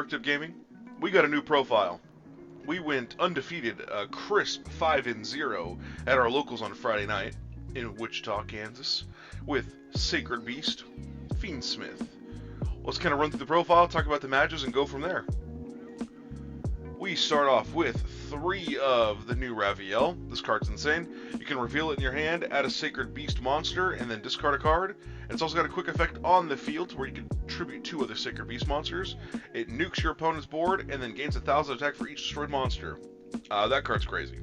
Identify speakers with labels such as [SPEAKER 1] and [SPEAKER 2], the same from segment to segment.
[SPEAKER 1] Tip Gaming. We got a new profile. We went undefeated, a crisp 5-0 at our locals on Friday night in Wichita, Kansas, with Sacred Beast, Fiendsmith. Let's kind of run through the profile, talk about the matches, and go from there. We start off with 3 of the new Raviel. This card's insane. You can reveal it in your hand, add a Sacred Beast monster, and then discard a card. And it's also got a quick effect on the field where you can tribute 2 other Sacred Beast monsters. It nukes your opponent's board and then gains 1,000 attack for each destroyed monster. That card's crazy.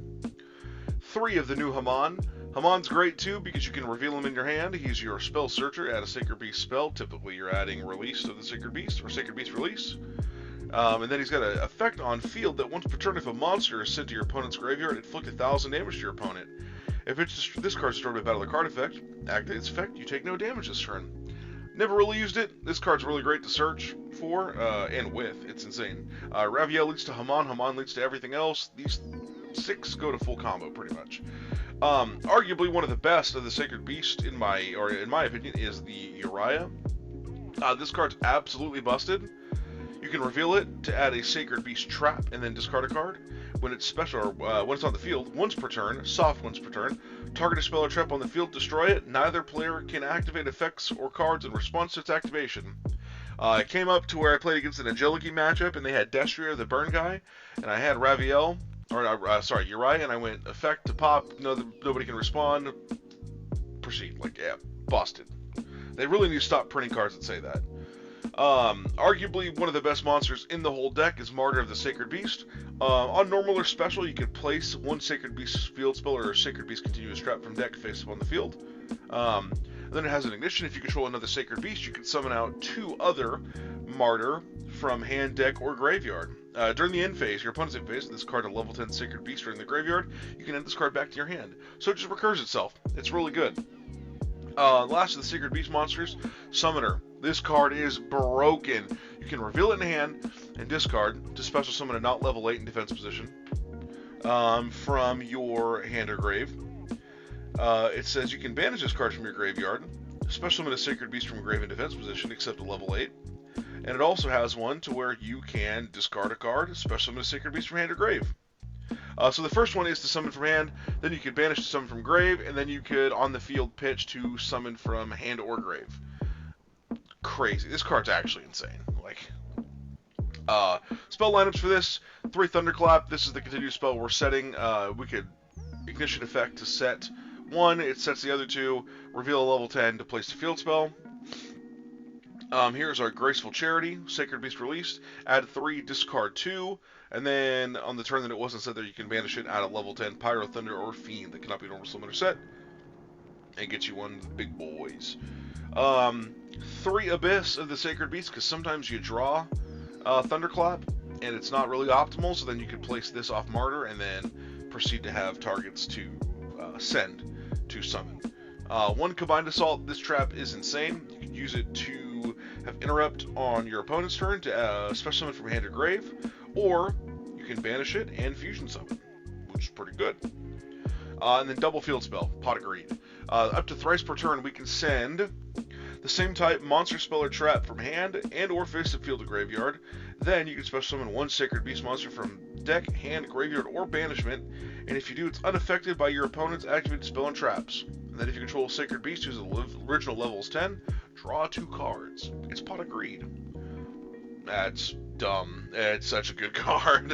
[SPEAKER 1] 3 of the new Haman. Haman's great too because you can reveal him in your hand. He's your spell searcher. Add a Sacred Beast spell. Typically you're adding release of the Sacred Beast or Sacred Beast release. And then he's got an effect on field that once per turn, if a monster is sent to your opponent's graveyard, inflict 1,000 damage to your opponent. If this card's destroyed by battle the card effect, activate its effect, you take no damage this turn. Never really used it. This card's really great to search for, and with. It's insane. Raviel leads to Haman, Haman leads to everything else. These 6 go to full combo, pretty much. Arguably one of the best of the Sacred Beast, in my opinion, is the Uriah. This card's absolutely busted. You can reveal it to add a Sacred Beast trap and then discard a card. When it's special, or when it's on the field, once per turn, soft once per turn, target a spell or trap on the field, destroy it. Neither player can activate effects or cards in response to its activation. I came up to where I played against an Agility matchup, and they had Destria, the burn guy, and I had Raviel, or Uriah, and I went effect to pop, nobody can respond, proceed. Like, yeah, busted. They really need to stop printing cards that say that. Arguably one of the best monsters in the whole deck is Martyr of the Sacred Beast. On normal or special, you can place 1 Sacred Beast field spell or a Sacred Beast continuous trap from deck face up on the field. Then it has an ignition. If you control another Sacred Beast, you can summon out 2 other Martyr from hand, deck, or graveyard. During the end phase, your opponent's end phase, this card a level 10 Sacred Beast in the graveyard, you can add this card back to your hand. So it just recurs itself. It's really good. Last of the Sacred Beast monsters, Summoner. This card is broken. You can reveal it in hand and discard to special summon a not level 8 in defense position from your hand or grave. It says you can banish this card from your graveyard, special summon a Sacred Beast from grave in defense position except a level 8. And it also has one to where you can discard a card, special summon a Sacred Beast from hand or grave. So the first one is to summon from hand, then you could banish to summon from grave, and then you could, on the field, pitch to summon from hand or grave. Crazy. This card's actually insane. Like, spell lineups for this: 3 Thunderclap. This is the continuous spell we're setting. We could ignition effect to set 1. It sets the other 2. Reveal a level 10 to place the field spell. Here's our Graceful Charity, Sacred Beast released. Add 3, discard 2, and then on the turn that it wasn't set there, you can banish it, add a level 10 Pyro, Thunder, or Fiend that cannot be normal summon or set, and get you one of the big boys. 3 Abyss of the Sacred Beast, because sometimes you draw Thunderclap, and it's not really optimal, so then you could place this off Martyr, and then proceed to have targets to send to summon. 1 Combined Assault. This trap is insane. You can use it to have interrupt on your opponent's turn to special summon from hand or grave, or you can banish it and fusion summon, which is pretty good. And then double field spell, Pot of Greed. Up to thrice per turn, we can send the same type monster spell or trap from hand and or face up field to graveyard. Then you can special summon 1 Sacred Beast monster from deck, hand, graveyard, or banishment, and if you do, it's unaffected by your opponent's activated spell and traps. And then if you control a Sacred Beast whose original level is 10, draw 2 cards. It's Pot of Greed. That's dumb. It's such a good card.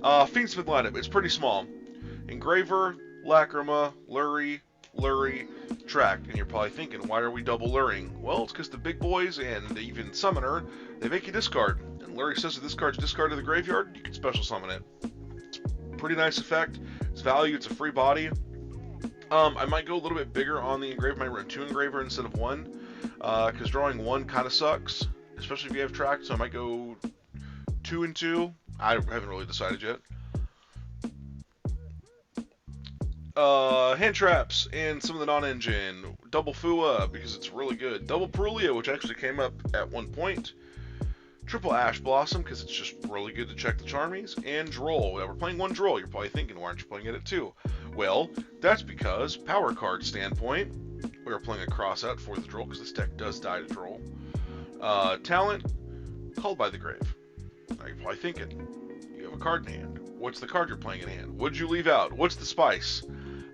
[SPEAKER 1] Fiendsmith lineup. It's pretty small. Engraver, Lacrima, Lurie, Tract. And you're probably thinking, why are we double luring? Well, it's because the big boys and even Summoner, they make you discard. And Lurie says if this card's discarded to the graveyard, you can special summon it. It's a pretty nice effect. It's value. It's a free body. I might go a little bit bigger on the Engraver. I might run 2 Engraver instead of 1. Because drawing 1 kind of sucks, especially if you have Tract. So I might go 2 and 2. I haven't really decided yet. Hand traps and some of the non-engine. Double Fua because it's really good. Double Perulia, which actually came up at one point. Triple Ash Blossom because it's just really good to check the Charmies. And Droll. Now we're playing 1 Droll. You're probably thinking, why aren't you playing it at 2? Well, that's because power card standpoint, we are playing a cross out for the Droll because this deck does die to Droll. Talent, Called by the Grave. Now you're probably thinking, you have a card in hand. What's the card you're playing in hand? What'd you leave out? What's the spice?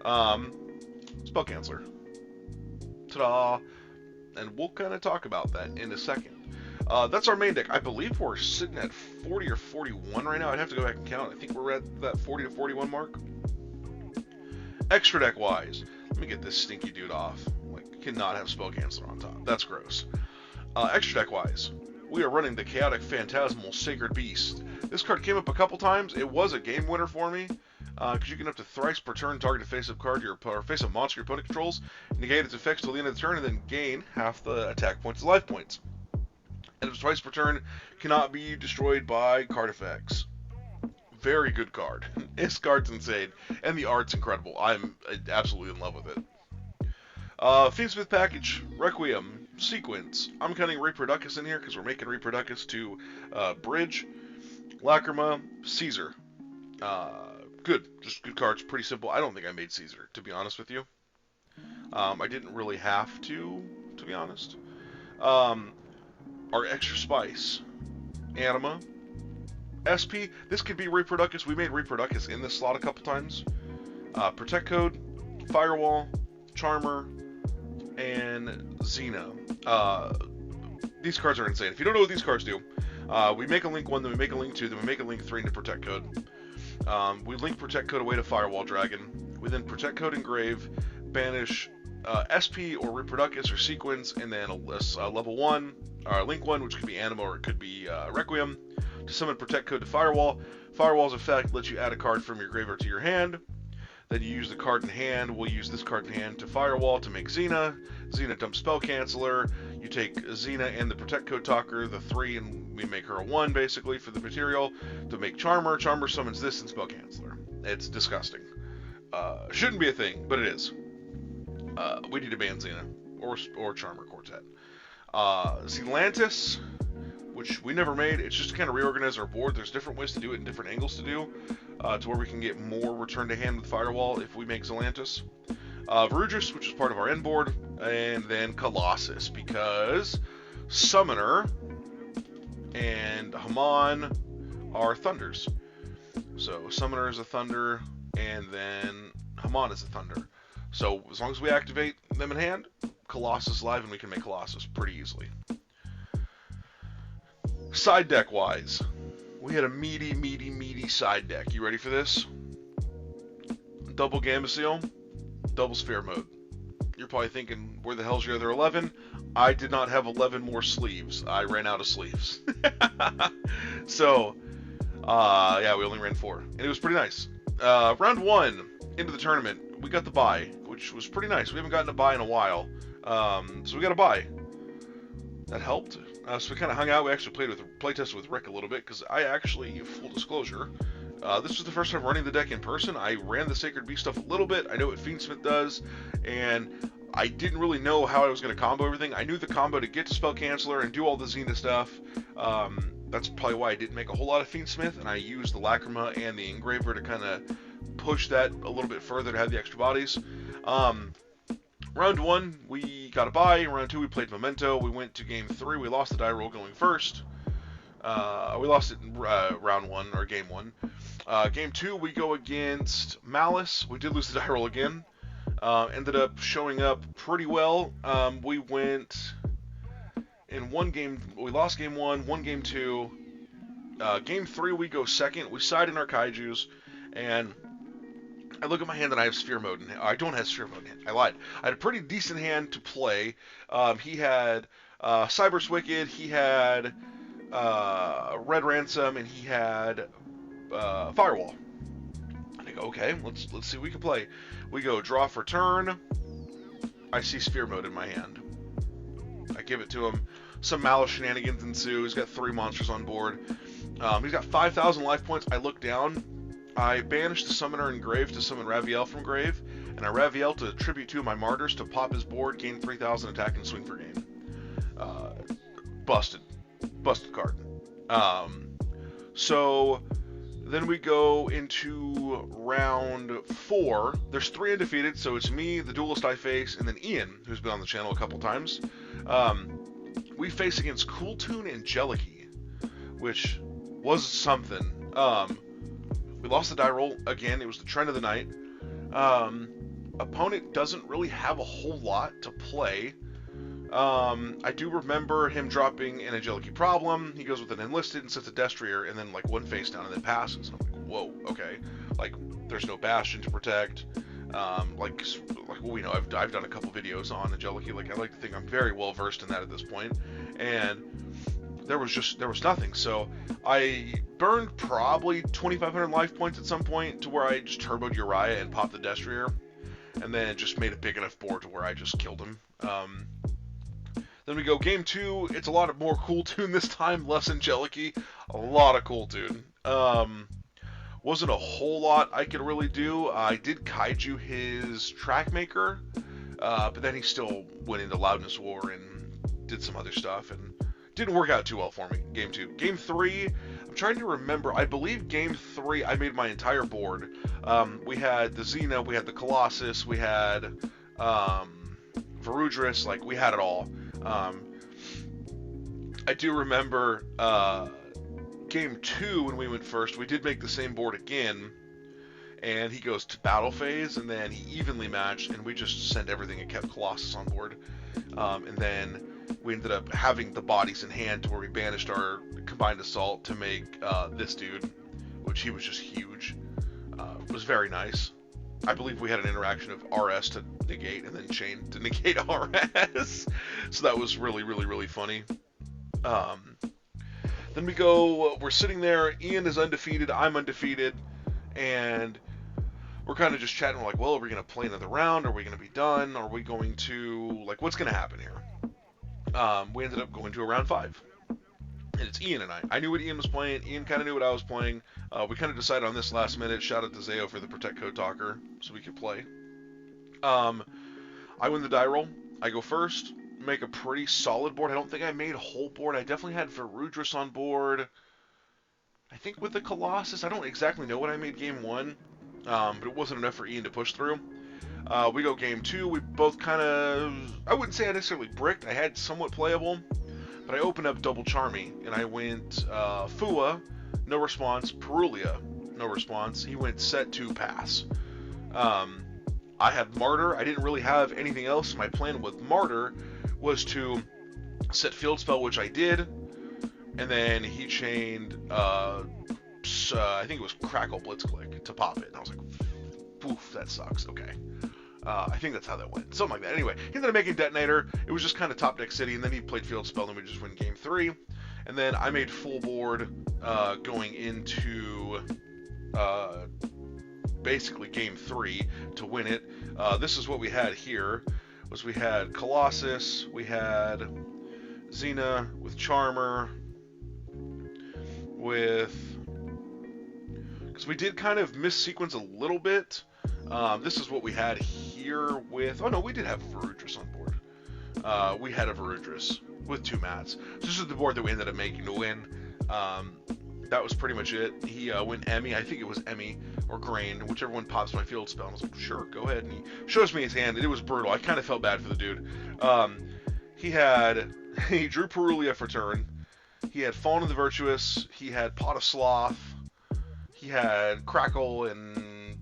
[SPEAKER 1] Spell Canceller. Ta-da! And we'll kind of talk about that in a second. That's our main deck. I believe we're sitting at 40 or 41 right now. I'd have to go back and count. I think we're at that 40 to 41 mark. Extra deck wise, let me get this stinky dude off. Like, cannot have Spell Canceller on top. That's gross. Extra deck wise, we are running the Chaotic Phantasmal Sacred Beast. This card came up a couple times. It was a game winner for me. Because you can up to thrice per turn target a face-up card or face-up monster your opponent controls, negate its effects till the end of the turn, and then gain half the attack points and life points. And if it's twice per turn, cannot be destroyed by card effects. Very good card. This card's insane, and the art's incredible. I'm absolutely in love with it. Fiendsmith package, Requiem, Sequence. I'm counting Reproducus in here because we're making Reproducus to Bridge, Lacrima, Caesar. Good, just good cards, pretty simple. I don't think I made Caesar, to be honest with you. I didn't really have to be honest. Our extra spice, Anima, SP. This could be Reproducus. We made Reproducus in this slot a couple times. Protect Code, Firewall, Charmer, and Xena. These cards are insane. If you don't know what these cards do, we make a link 1, then we make a link 2, then we make a link 3 into Protect Code. We link Protect Code away to Firewall Dragon. We then Protect Code Engrave, banish SP or Reproducus or Sequence, and then a level 1, or link 1, which could be Anima or it could be Requiem, to summon Protect Code to Firewall. Firewall's effect lets you add a card from your graveyard to your hand. Then you use the card in hand. We'll use this card in hand to Firewall to make Xena. Xena dumps Spell Canceller. You take Xena and the Protect Code Talker, the 3, and we make her a 1 basically for the material to make Charmer. Charmer summons this and Spell Canceller. It's disgusting. Shouldn't be a thing, but it is. We need to ban Xena or Charmer Quartet. Zelantis, which we never made. It's just to kind of reorganize our board. There's different ways to do it and different angles to do, to where we can get more return to hand with Firewall if we make Zelantis. Verudris, which is part of our end board, and then Colossus, because Summoner and Haman are Thunders. So Summoner is a Thunder, and then Haman is a Thunder. So as long as we activate them in hand, Colossus live, and we can make Colossus pretty easily. Side deck wise, we had a meaty side deck. You ready for this? Double Gameciel, double Sphere mode. You're probably thinking, where the hell's your other 11? I did not have 11 more sleeves. I ran out of sleeves. So, yeah, we only ran 4. And it was pretty nice. Round 1 into the tournament, we got the bye, which was pretty nice. We haven't gotten a bye in a while. So we got a bye. That helped. So we kind of hung out. We actually playtested with Rick a little bit, because I actually, full disclosure, this was the first time running the deck in person. I ran the Sacred Beast stuff a little bit. I know what Fiendsmith does, and I didn't really know how I was going to combo everything. I knew the combo to get to Spell Canceller and do all the Xena stuff. That's probably why I didn't make a whole lot of Fiendsmith, and I used the Lacrima and the Engraver to kind of push that a little bit further to have the extra bodies. Round 1, we got a bye. Round 2, we played Memento. We went to Game 3. We lost the die roll going first. We lost it in round 1, or Game 1. Game 2, we go against Malice. We did lose the die roll again. Ended up showing up pretty well. We went in one game. We lost Game 1, won Game 2. Game 3, we go second. We side in our Kaijus, and I look at my hand and I have Sphere mode in hand. I don't have Sphere mode in hand. I lied. I had a pretty decent hand to play. He had Cyber's Wicked, he had Red Ransom, and he had Firewall. And I go, okay, let's see what we can play. We go draw for turn. I see Sphere mode in my hand. I give it to him. Some Malice shenanigans ensue. He's got 3 monsters on board. He's got 5,000 life points. I look down. I banished the Summoner in Grave to summon Raviel from Grave, and I Raviel to tribute 2 of my Martyrs to pop his board, gain 3,000 attack, and swing for game. Busted card. So then we go into round 4. There's 3 undefeated, so it's me, the Duelist I face, and then Ian, who's been on the channel a couple times. We face against Cool Tune and Jellicky, which was something. We lost the die roll again. It was the trend of the night. Opponent doesn't really have a whole lot to play. I do remember him dropping an agility problem. He goes with an enlisted and sets a destrier, and then like one face down and then passes. And I'm like, whoa, okay. Like there's no bastion to protect. Like well, we know I've done a couple videos on agility. Like I like to think I'm very well versed in that at this point, and there was nothing. So I burned probably 2,500 life points at some point to where I just turboed Uriah and popped the destrier, and then just made a big enough board to where I just killed him. Then we go game 2. It's a lot of more cool tune this time, less Angelic-y. A lot of cool tune. Wasn't a whole lot I could really do. I did kaiju his track maker, but then he still went into loudness war and did some other stuff, and didn't work out too well for me. Game 2. Game 3, I'm trying to remember. I believe game 3 I made my entire board. We had the Xena, we had the Colossus, we had Varudris, like we had it all. I do remember game 2 when we went first, we did make the same board again, and he goes to battle phase, and then he evenly matched, and we just sent everything and kept Colossus on board. And then we ended up having the bodies in hand to where we banished our combined assault to make this dude, which he was just huge. It was very nice. I believe we had an interaction of RS to negate and then chain to negate RS. So that was really, really, really funny. Then we go, we're sitting there, Ian is undefeated, I'm undefeated, and we're kind of just chatting. We're like, well, are we going to play another round? Are we going to be done? Are we going to, like, what's going to happen here? We ended up going to a round 5. And it's Ian and I. I knew what Ian was playing. Ian kind of knew what I was playing. We kind of decided on this last minute. Shout out to Zayo for the Protect Code Talker so we could play. I win the die roll. I go first. Make a pretty solid board. I don't think I made a whole board. I definitely had Varudris on board. I think with the Colossus. I don't exactly know what I made game 1. But it wasn't enough for Ian to push through. We go game 2. We both kind of, I wouldn't say I necessarily bricked. I had somewhat playable. But I opened up Double Charmy, and I went Fua, no response, Perulia, no response. He went Set 2, pass. I had Martyr. I didn't really have anything else. My plan with Martyr was to set Field Spell, which I did, and then he chained, I think it was Crackle Blitzclick to pop it. And I was like, poof, that sucks. Okay. I think that's how that went. Something like that. Anyway, he ended up making Detonator. It was just kind of top deck city, and then he played Field Spell, and we just win game 3. And then I made full board going into basically game 3 to win it. This is what we had here. Was we had Colossus, we had Xena with Charmer, with, because we did kind of missequence a little bit. This is what we had here with, oh no, we did have Varudris on board. We had a Varudris with 2 mats. So this is the board that we ended up making to win. That was pretty much it. He went Emmy, I think it was Emmy or Grain, whichever one pops my Field Spell. And I was like, sure, go ahead. And he shows me his hand, and it was brutal. I kind of felt bad for the dude. He drew Perulia for turn. He had Fawn of the Virtuous. He had Pot of Sloth. He had Crackle, and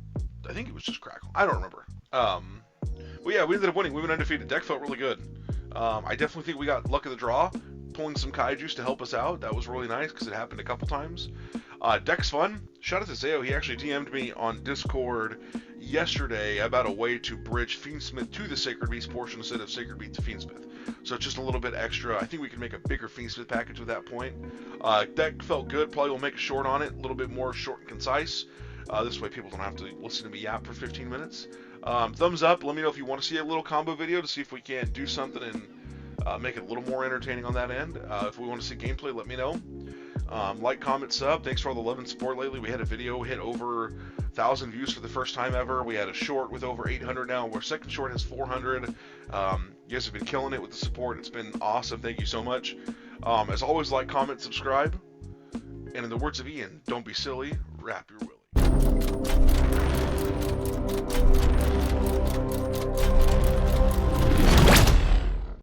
[SPEAKER 1] I think it was just Crackle. I don't remember. But yeah, we ended up winning. We went undefeated. Deck felt really good. I definitely think we got luck of the draw, pulling some kaijus to help us out. That was really nice because it happened a couple times. Deck's fun. Shout out to Zayo. He actually DM'd me on Discord yesterday about a way to bridge Fiendsmith to the Sacred Beast portion instead of Sacred Beast to Fiendsmith. So it's just a little bit extra. I think we can make a bigger Fiendsmith package with that point. Deck felt good. Probably will make a short on it. A little bit more short and concise. This way people don't have to listen to me yap for 15 minutes. Thumbs up. Let me know if you want to see a little combo video to see if we can do something and make it a little more entertaining on that end. If we want to see gameplay, let me know. Like, comment, sub. Thanks for all the love and support lately. We had a video hit over 1,000 views for the first time ever. We had a short with over 800 now. Our second short has 400. You guys have been killing it with the support. It's been awesome. Thank you so much. As always, like, comment, subscribe. And in the words of Ian, don't be silly, wrap your willy.